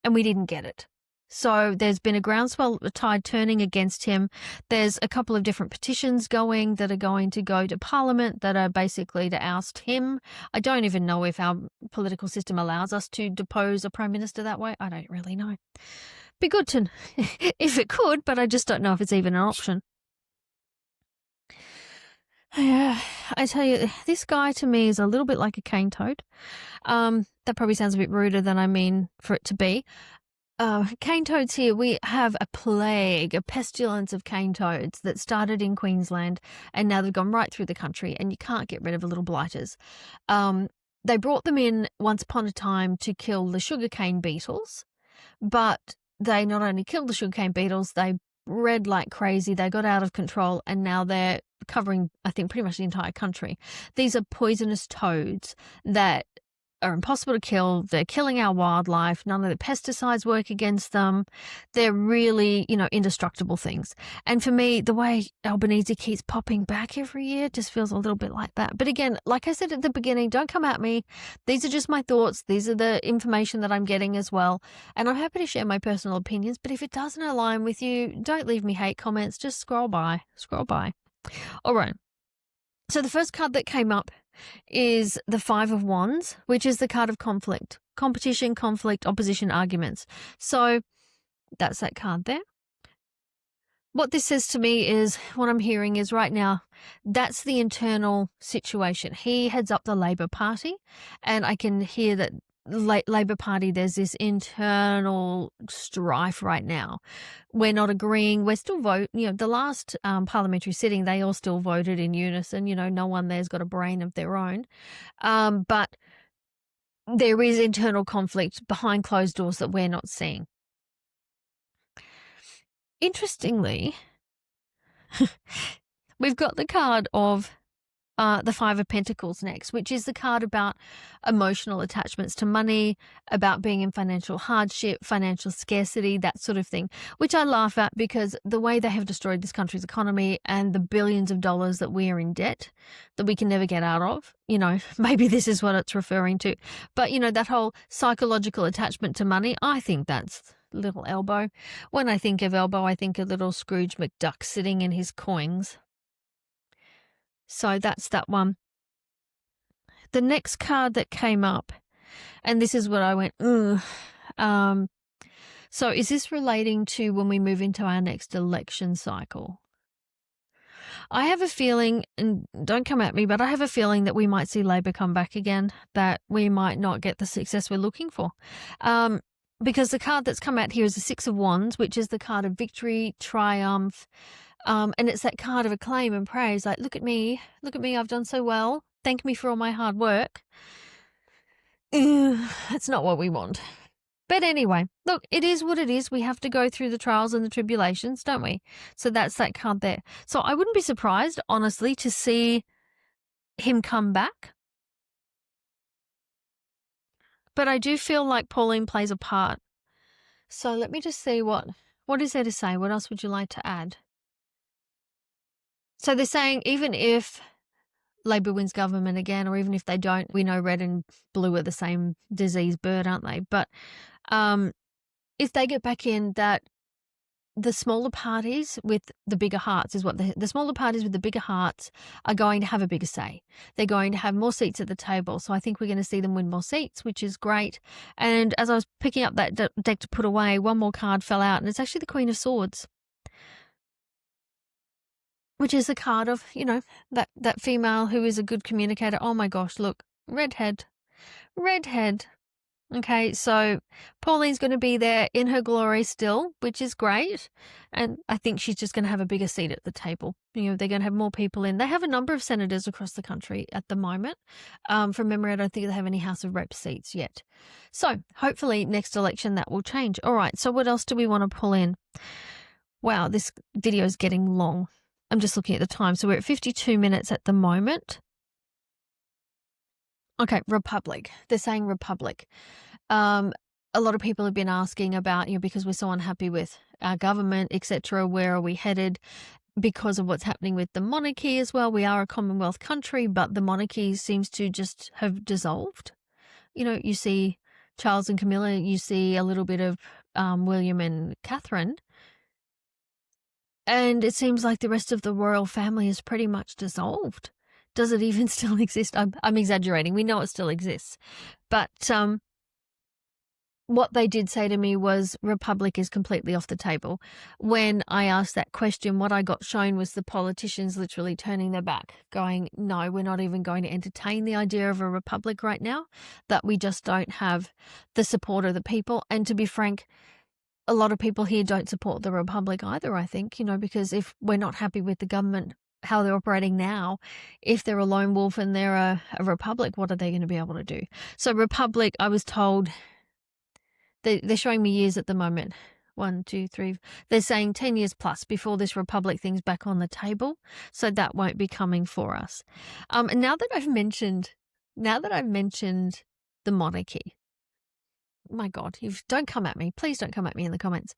[SPEAKER 1] and we didn't get it. So there's been a groundswell tide turning against him. There's a couple of different petitions going that are going to go to Parliament that are basically to oust him. I don't even know if our political system allows us to depose a Prime Minister that way. I don't really know. Be good to if it could, but I just don't know if it's even an option. Yeah, I tell you, this guy to me is a little bit like a cane toad. That probably sounds a bit ruder than I mean for it to be. Cane toads here, we have a plague, a pestilence of cane toads that started in Queensland and now they've gone right through the country, and you can't get rid of the little blighters. They brought them in once upon a time to kill the sugarcane beetles, but they not only killed the sugarcane beetles, they bred like crazy, they got out of control, and now they're covering, I think, pretty much the entire country. These are poisonous toads that are impossible to kill. They're killing our wildlife. None of the pesticides work against them. They're really, indestructible things. And for me, the way Albanese keeps popping back every year just feels a little bit like that. But again, like I said at the beginning, don't come at me. These are just my thoughts. These are the information that I'm getting as well. And I'm happy to share my personal opinions. But if it doesn't align with you, don't leave me hate comments. Just scroll by. All right. So the first card that came up is the Five of Wands, which is the card of conflict, competition, conflict, opposition, arguments. So that's that card there. What this says to me is, what I'm hearing is right now, that's the internal situation. He heads up the Labor Party, and I can hear that Labor Party, there's this internal strife right now. We're not agreeing. We're still the last parliamentary sitting, they all still voted in unison. No one there's got a brain of their own. But there is internal conflict behind closed doors that we're not seeing. Interestingly, we've got the card of the Five of Pentacles next, which is the card about emotional attachments to money, about being in financial hardship, financial scarcity, that sort of thing, which I laugh at because the way they have destroyed this country's economy and the billions of dollars that we are in debt that we can never get out of, maybe this is what it's referring to. But, that whole psychological attachment to money, I think that's little Elbow. When I think of Elbow, I think of little Scrooge McDuck sitting in his coins. So that's that one. The next card that came up, and this is what I went, so is this relating to when we move into our next election cycle? I have a feeling, and don't come at me, but I have a feeling that we might see Labor come back again, that we might not get the success we're looking for. Because the card that's come out here is the Six of Wands, which is the card of victory, triumph, and it's that card of acclaim and praise, like, look at me, I've done so well. Thank me for all my hard work. That's not what we want. But anyway, look, it is what it is. We have to go through the trials and the tribulations, don't we? So that's that card there. So I wouldn't be surprised, honestly, to see him come back. But I do feel like Pauline plays a part. So let me just see what is there to say. What else would you like to add? So they're saying even if Labor wins government again, or even if they don't, we know red and blue are the same disease bird, aren't they? But if they get back in, that the smaller parties with the bigger hearts is what the smaller parties with the bigger hearts are going to have a bigger say. They're going to have more seats at the table. So I think we're going to see them win more seats, which is great. And as I was picking up that deck to put away, one more card fell out, and it's actually the Queen of Swords, which is the card of, that female who is a good communicator. Oh my gosh, look, redhead. Okay, so Pauline's going to be there in her glory still, which is great. And I think she's just going to have a bigger seat at the table. They're going to have more people in. They have a number of senators across the country at the moment. From memory, I don't think they have any House of Reps seats yet. So hopefully next election that will change. All right, so what else do we want to pull in? Wow, this video is getting long. I'm just looking at the time. So we're at 52 minutes at the moment. Okay, republic. They're saying republic. A lot of people have been asking about, because we're so unhappy with our government, etc., where are we headed? Because of what's happening with the monarchy as well. We are a Commonwealth country, but the monarchy seems to just have dissolved. You see Charles and Camilla, you see a little bit of William and Catherine, and it seems like the rest of the royal family is pretty much dissolved. Does it even still exist? I'm exaggerating. We know it still exists. But what they did say to me was republic is completely off the table. When I asked that question, what I got shown was the politicians literally turning their back, going, no, we're not even going to entertain the idea of a republic right now, that we just don't have the support of the people. And to be frank, a lot of people here don't support the republic either, I think, because if we're not happy with the government, how they're operating now, if they're a lone wolf and they're a republic, what are they going to be able to do? So republic, I was told, they're showing me years at the moment. 1, 2, 3. They're saying 10 years plus before this republic thing's back on the table. So that won't be coming for us. And now that I've mentioned the monarchy, my God, don't come at me. Please don't come at me in the comments.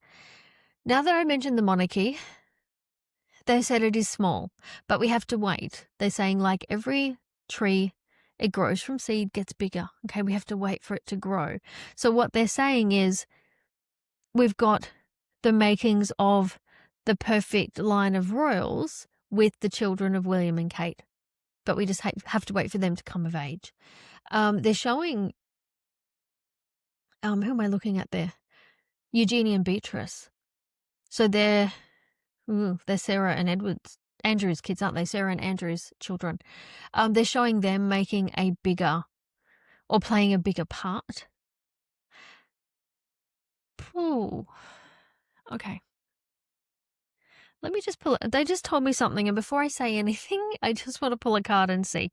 [SPEAKER 1] Now that I mentioned the monarchy, they said it is small, but we have to wait. They're saying like every tree, it grows from seed, gets bigger. Okay, we have to wait for it to grow. So what they're saying is we've got the makings of the perfect line of royals with the children of William and Kate, but we just have to wait for them to come of age. They're showing, who am I looking at there? Eugenie and Beatrice. So they're Sarah and Andrew's kids, aren't they? Sarah and Andrew's children. They're showing them making a bigger or playing a bigger part. Ooh. Okay. Let me just pull it. They just told me something, and before I say anything, I just want to pull a card and see.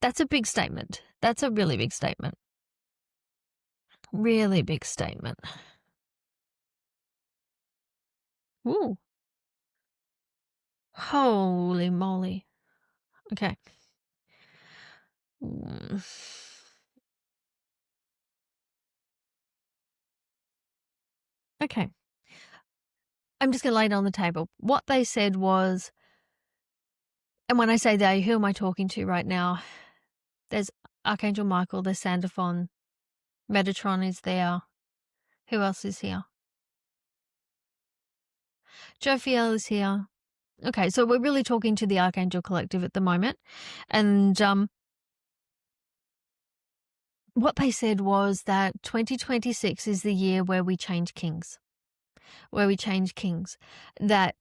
[SPEAKER 1] That's a big statement. That's a really big statement. Really big statement. Ooh. Holy moly. Okay. Okay. I'm just going to lay it on the table. What they said was, and when I say they, who am I talking to right now? There's Archangel Michael, there's Sandophon, Metatron is there. Who else is here? Duffill is here. Okay, so we're really talking to the Archangel Collective at the moment. And what they said was that 2026 is the year where we change kings. That,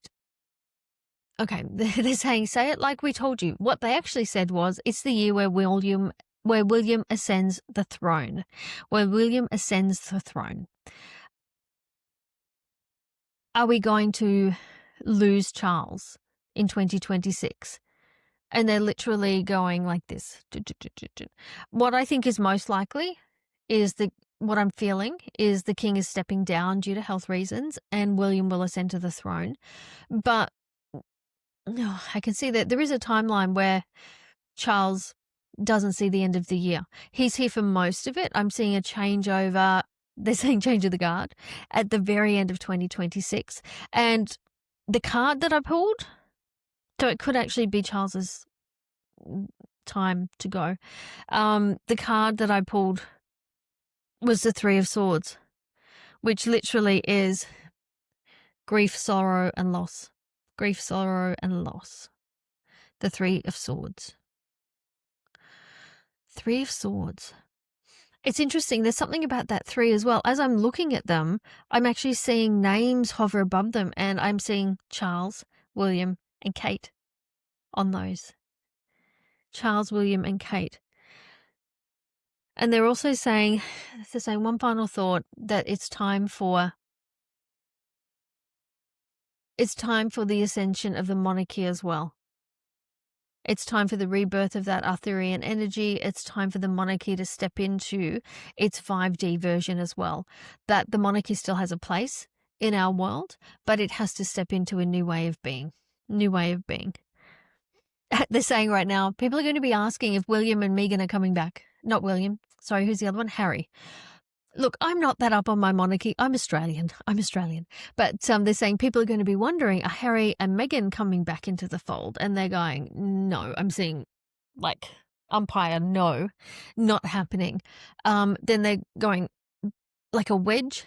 [SPEAKER 1] okay, they're saying, say it like we told you. What they actually said was, it's the year where William ascends the throne. Are we going to lose Charles in 2026? And they're literally going like this. What I think is most likely is what I'm feeling is the king is stepping down due to health reasons and William will ascend to the throne. But I can see that there is a timeline where Charles doesn't see the end of the year. He's here for most of it. I'm seeing a changeover. They're saying change of the guard at the very end of 2026. And the card that I pulled, so it could actually be Charles's time to go. The card that I pulled was the Three of Swords, which literally is grief, sorrow, and loss. Grief, sorrow, and loss. The Three of Swords. Three of Swords. It's interesting. There's something about that three as well. As I'm looking at them, I'm actually seeing names hover above them, and I'm seeing Charles, William, and Kate on those. Charles, William, and Kate. And they're also saying one final thought, that it's time for the ascension of the monarchy as well. It's time for the rebirth of that Arthurian energy. It's time for the monarchy to step into its 5D version as well. That the monarchy still has a place in our world, but it has to step into a new way of being. they're saying right now, people are going to be asking if William and Meghan are coming back. Not William. Sorry, who's the other one? Harry. Look, I'm not that up on my monarchy. I'm Australian. But they're saying people are going to be wondering, are Harry and Meghan coming back into the fold? And they're going, no. I'm seeing like umpire, no, not happening. Then they're going like a wedge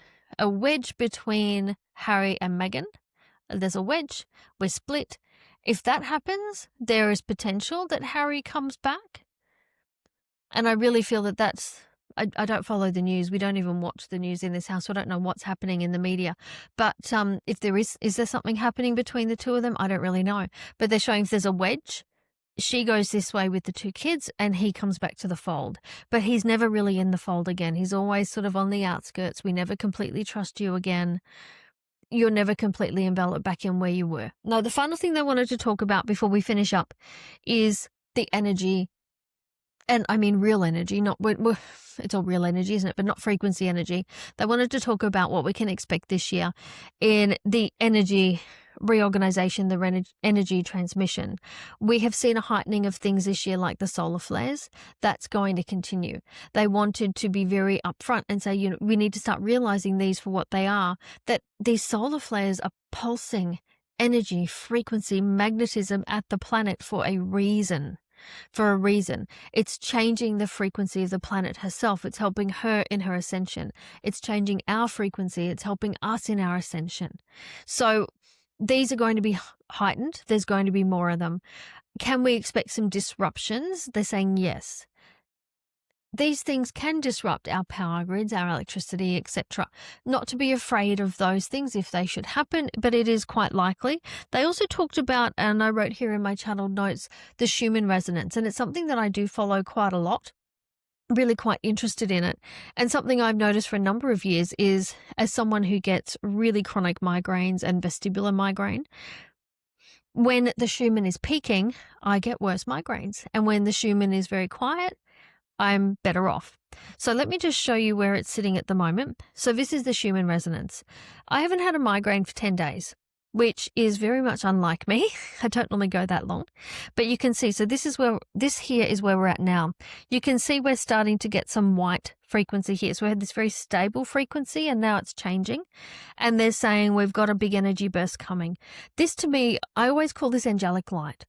[SPEAKER 1] between Harry and Meghan. There's a wedge. We're split. If that happens, there is potential that Harry comes back. And I really feel that that's... I don't follow the news. We don't even watch the news in this house. So I don't know what's happening in the media. But if there is there something happening between the two of them? I don't really know. But they're showing if there's a wedge, she goes this way with the two kids and he comes back to the fold. But he's never really in the fold again. He's always sort of on the outskirts. We never completely trust you again. You're never completely enveloped back in where you were. Now, the final thing they wanted to talk about before we finish up is the energy. And I mean real energy, not it's all real energy, isn't it? But not frequency energy. They wanted to talk about what we can expect this year in the energy reorganization, the energy transmission. We have seen a heightening of things this year, like the solar flares. That's going to continue. They wanted to be very upfront and say, we need to start realizing these for what they are, that these solar flares are pulsing energy, frequency, magnetism at the planet for a reason. It's changing the frequency of the planet herself. It's helping her in her ascension. It's changing our frequency. It's helping us in our ascension. So these are going to be heightened. There's going to be more of them. Can we expect some disruptions? They're saying yes. These things can disrupt our power grids, our electricity, etc. Not to be afraid of those things if they should happen, but it is quite likely. They also talked about, and I wrote here in my channel notes, the Schumann resonance, and it's something that I do follow quite a lot. Really quite interested in it. And something I've noticed for a number of years is, as someone who gets really chronic migraines and vestibular migraine, when the Schumann is peaking, I get worse migraines. And when the Schumann is very quiet, I'm better off. So let me just show you where it's sitting at the moment. So this is the Schumann resonance. I haven't had a migraine for 10 days, which is very much unlike me. I don't normally go that long, but you can see, so this here is where we're at now. You can see we're starting to get some white frequency here. So we had this very stable frequency and now it's changing. And they're saying we've got a big energy burst coming. This, to me, I always call this angelic light.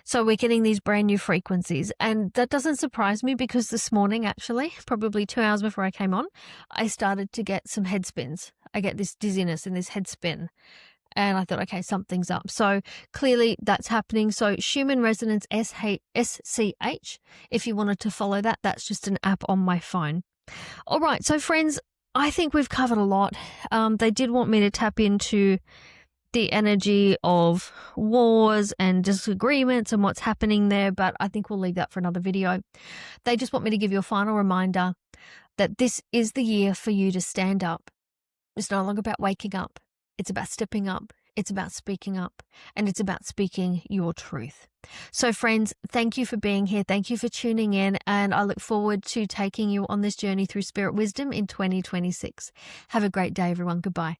[SPEAKER 1] So we're getting these brand new frequencies, and that doesn't surprise me because this morning, actually, probably 2 hours before I came on, I started to get some head spins. I get this dizziness and this head spin, and I thought, okay, something's up. So clearly that's happening. So Schumann resonance SCH, if you wanted to follow that, that's just an app on my phone. All right, so friends, I think we've covered a lot. They did want me to tap into the energy of wars and disagreements and what's happening there, but I think we'll leave that for another video. They just want me to give you a final reminder that this is the year for you to stand up. It's no longer about waking up. It's about stepping up. It's about speaking up, and it's about speaking your truth. So friends, thank you for being here. Thank you for tuning in, and I look forward to taking you on this journey through spirit wisdom in 2026. Have a great day, everyone. Goodbye.